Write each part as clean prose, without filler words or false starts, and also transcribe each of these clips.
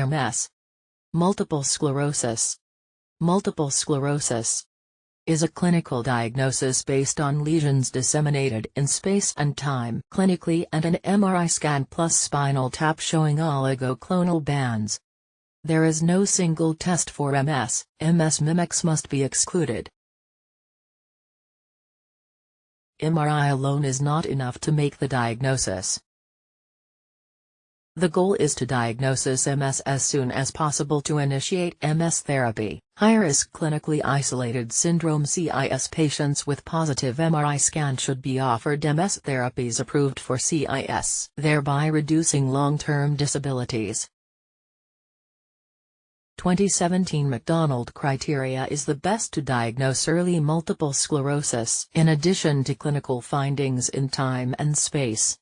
MS. Multiple sclerosis. Multiple sclerosis is a clinical diagnosis based on lesions disseminated in space and time clinically and an MRI scan plus spinal tap showing oligoclonal bands. There is no single test for MS. MS mimics must be excluded. MRI alone is not enough to make the diagnosis. The goal is to diagnose MS as soon as possible to initiate MS therapy. High-risk clinically isolated syndrome CIS patients with positive MRI scan should be offered MS therapies approved for CIS, thereby reducing long-term disabilities. 2017 McDonald criteria is the best to diagnose early multiple sclerosis in addition to clinical findings in time and space.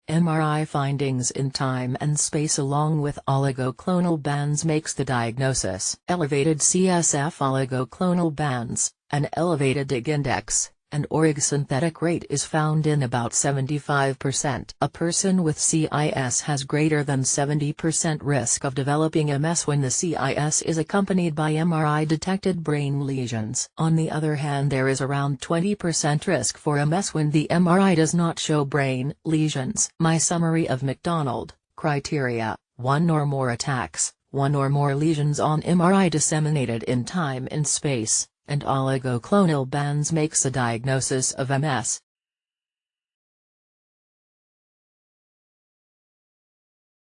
MRI findings in time and space along with oligoclonal bands makes the diagnosis. Elevated CSF oligoclonal bands, an elevated Ig index, and Ig synthetic rate is found in about 75%. A person with CIS has greater than 70% risk of developing MS when the CIS is accompanied by MRI-detected brain lesions. On the other hand, there is around 20% risk for MS when the MRI does not show brain lesions. My summary of McDonald criteria: 1 or more attacks, 1 or more lesions on MRI disseminated in time and space, and oligoclonal bands makes a diagnosis of MS.